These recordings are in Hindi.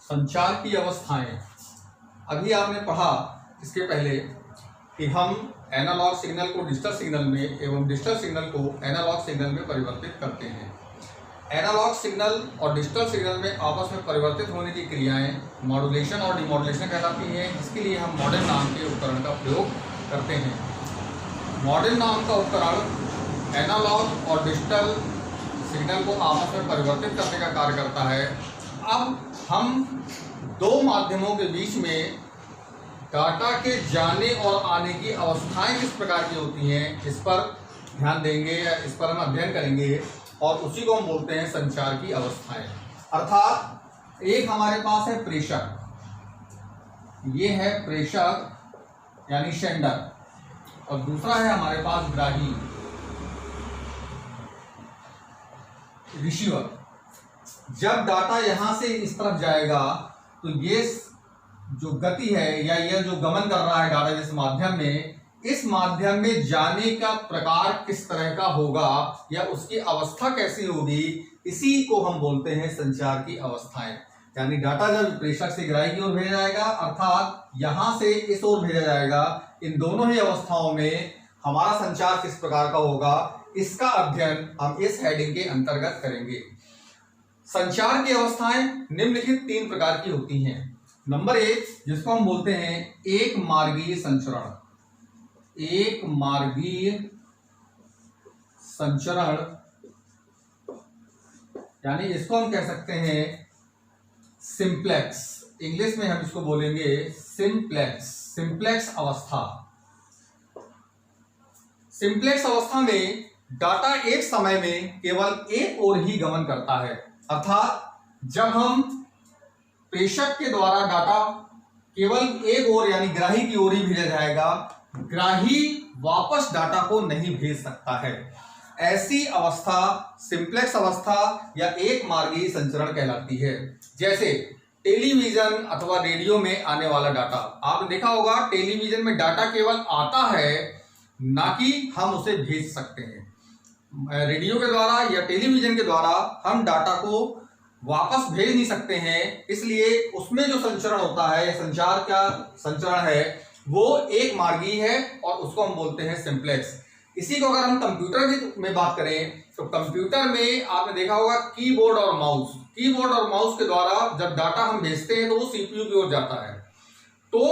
संचार की अवस्थाएं। अभी आपने पढ़ा इसके पहले कि हम एनालॉग सिग्नल को डिजिटल सिग्नल में एवं डिजिटल सिग्नल को एनालॉग सिग्नल में परिवर्तित करते हैं। एनालॉग सिग्नल और डिजिटल सिग्नल में आपस में परिवर्तित होने की क्रियाएं मॉड्यूलेशन और डिमॉड्यूलेशन कहलाती हैं। इसके लिए हम मॉडल नाम के उपकरण का प्रयोग करते हैं। मॉडल नाम का उपकरण एनालॉग और डिजिटल सिग्नल को आपस में परिवर्तित करने का कार्य करता है। अब हम दो माध्यमों के बीच में डाटा के जाने और आने की अवस्थाएं किस प्रकार की होती हैं, इस पर ध्यान देंगे या इस पर हम अध्ययन करेंगे और उसी को हम बोलते हैं संचार की अवस्थाएं। अर्थात एक हमारे पास है प्रेषक, ये है प्रेषक यानी सेंडर, और दूसरा है हमारे पास ग्राही रिसीवर। जब डाटा यहां से इस तरफ जाएगा तो ये जो गति है या यह जो गमन कर रहा है डाटा जिस माध्यम में, इस माध्यम में जाने का प्रकार किस तरह का होगा या उसकी अवस्था कैसी होगी, इसी को हम बोलते हैं संचार की अवस्थाएं। यानी डाटा जब प्रेषक से ग्राही की ओर भेजा जाएगा अर्थात यहां से इस ओर भेजा जाएगा, इन दोनों ही अवस्थाओं में हमारा संचार किस प्रकार का होगा, इसका अध्ययन हम इस हेडिंग के अंतर्गत करेंगे। संचार की अवस्थाएं निम्नलिखित तीन प्रकार की होती हैं। नंबर एक, जिसको हम बोलते हैं एक मार्गीय संचरण। एक मार्गीय संचरण यानी इसको हम कह सकते हैं सिंप्लेक्स। इंग्लिश में हम इसको बोलेंगे सिंप्लेक्स, सिंप्लेक्स अवस्था। सिंप्लेक्स अवस्था में डाटा एक समय में केवल एक ओर ही गमन करता है। अर्थात जब हम प्रेषक के द्वारा डाटा केवल एक ओर यानी ग्राही की ओर ही भेजा जाएगा, ग्राही वापस डाटा को नहीं भेज सकता है। ऐसी अवस्था सिंप्लेक्स अवस्था या एक मार्गीय संचरण कहलाती है। जैसे टेलीविजन अथवा रेडियो में आने वाला डाटा, आपने देखा होगा टेलीविजन में डाटा केवल आता है, ना कि हम उसे भेज सकते हैं। रेडियो के द्वारा या टेलीविजन के द्वारा हम डाटा को वापस भेज नहीं सकते हैं, इसलिए उसमें जो संचरण होता है या संचार का संचरण है वो एक मार्गीय है और उसको हम बोलते हैं सिंप्लेक्स। इसी को अगर हम कंप्यूटर में बात करें तो कंप्यूटर में आपने देखा होगा कीबोर्ड और माउस, कीबोर्ड और माउस के द्वारा जब डाटा हम भेजते हैं तो वो सीपीयू की ओर जाता है। तो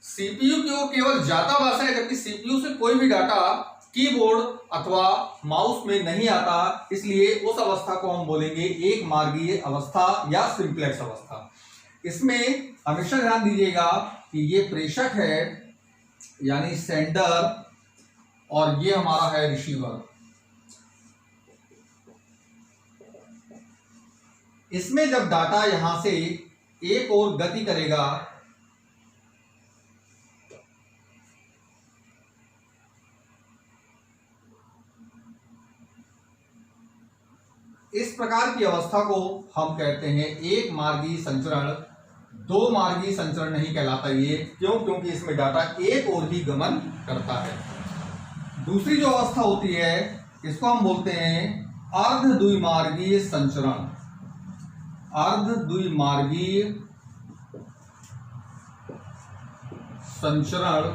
सीपीयू की ओर केवल जाता बस है, जबकि सीपीयू से कोई भी डाटा कीबोर्ड अथवा माउस में नहीं आता, इसलिए उस अवस्था को हम बोलेंगे एक मार्गीय अवस्था या सिंप्लेक्स अवस्था। इसमें हमेशा ध्यान दीजिएगा कि ये प्रेषक है यानी सेंडर और ये हमारा है रिसीवर। इसमें जब डाटा यहां से एक ओर गति करेगा इस प्रकार की अवस्था को हम कहते हैं एक मार्गीय संचरण। दो मार्गीय संचरण नहीं कहलाता ये, क्यों? क्योंकि इसमें डाटा एक ओर ही गमन करता है। दूसरी जो अवस्था होती है इसको हम बोलते हैं अर्ध द्विमार्गीय संचरण। अर्ध द्विमार्गीय संचरण,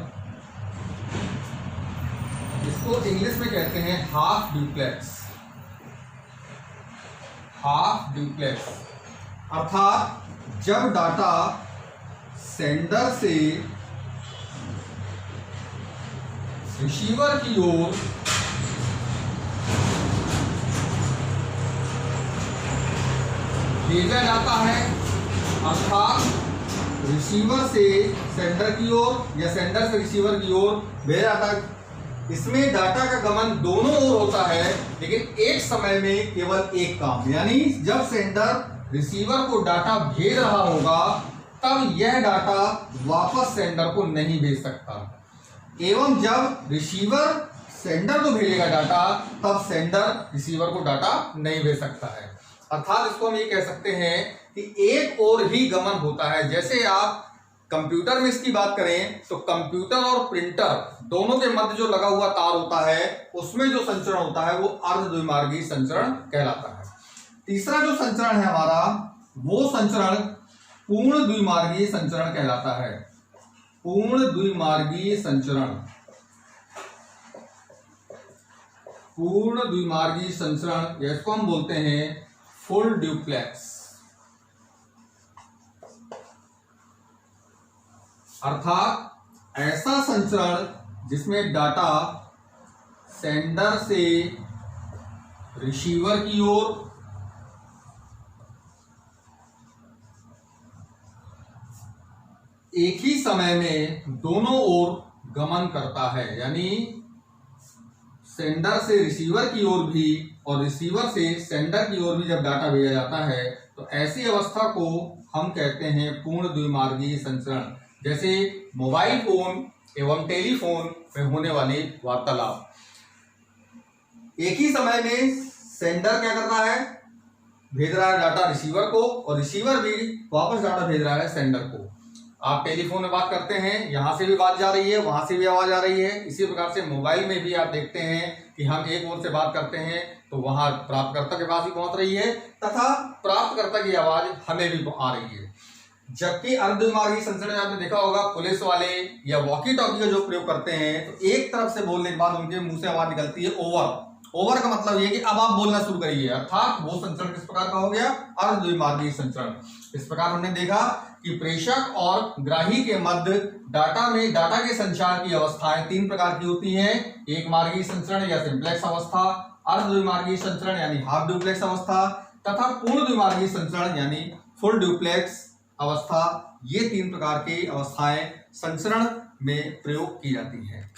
इसको इंग्लिश में कहते हैं हाफ ड्यूप्लेक्स। हाफ ड्यूप्लेक्स अर्थात जब डाटा सेंडर से रिसीवर की ओर भेजा जाता है, अर्थात रिसीवर से सेंडर की ओर या सेंडर से रिसीवर की ओर भेजा जाता है, इसमें डाटा का गमन दोनों ओर होता है, लेकिन एक समय में केवल एक काम। यानी जब सेंडर रिसीवर को डाटा भेज रहा होगा तब यह डाटा वापस सेंडर को नहीं भेज सकता, एवं जब रिसीवर सेंडर को भेजेगा डाटा तब सेंडर रिसीवर को डाटा नहीं भेज सकता है। अर्थात इसको हम ये कह सकते हैं कि एक ओर ही गमन होता है। जैसे आप कंप्यूटर में इसकी बात करें तो कंप्यूटर और प्रिंटर दोनों के मध्य जो लगा हुआ तार होता है उसमें जो संचरण होता है वो अर्ध द्विमार्गीय संचरण कहलाता है। तीसरा जो संचरण है हमारा वो संचरण पूर्ण द्विमार्गीय संचरण कहलाता है। पूर्ण द्विमार्गीय संचरण, पूर्ण द्विमार्गीय संचरण, इसको हम बोलते हैं फुल ड्यूप्लेक्स। अर्थात ऐसा संचरण जिसमें डाटा सेंडर से रिसीवर की ओर एक ही समय में दोनों ओर गमन करता है, यानी सेंडर से रिसीवर की ओर भी और रिसीवर से सेंडर की ओर भी जब डाटा भेजा जाता है तो ऐसी अवस्था को हम कहते हैं पूर्ण द्विमार्गीय संचरण। जैसे मोबाइल फोन एवं टेलीफोन में होने वाली वार्तालाप, एक ही समय में सेंडर क्या कर रहा है, भेज रहा है डाटा रिसीवर को और रिसीवर भी वापस डाटा भेज रहा है सेंडर को। आप टेलीफोन में बात करते हैं, यहां से भी बात जा रही है, वहां से भी आवाज आ रही है। इसी प्रकार से मोबाइल में भी आप देखते हैं कि हम एक ओर से बात करते हैं तो वहां प्राप्तकर्ता के पास भी पहुंच रही है तथा प्राप्तकर्ता की आवाज हमें भी आ रही है। जबकि अर्धद्विमार्गीय संचरण में आपने देखा होगा पुलिस वाले या वॉकी टॉकी का जो प्रयोग करते हैं तो एक तरफ से बोलने के बाद उनके मुंह से आवाज निकलती है ओवर। ओवर का मतलब ये कि अब आप बोलना शुरू करिए, अर्थात वो संचरण किस प्रकार का हो गया, अर्धद्विमार्गीय संचरण। इस प्रकार हमने देखा कि प्रेषक और ग्राही के मध्य डाटा के संचार की अवस्थाएं तीन प्रकार की होती हैं। एक मार्गीय संचरण या सिंप्लेक्स अवस्था, अर्धद्विमार्गीय संचरण यानी हाफ ड्यूप्लेक्स अवस्था तथा पूर्ण द्विमार्गीय संचरण यानी फुल ड्यूप्लेक्स अवस्था। ये तीन प्रकार की अवस्थाएं संचरण में प्रयोग की जाती हैं।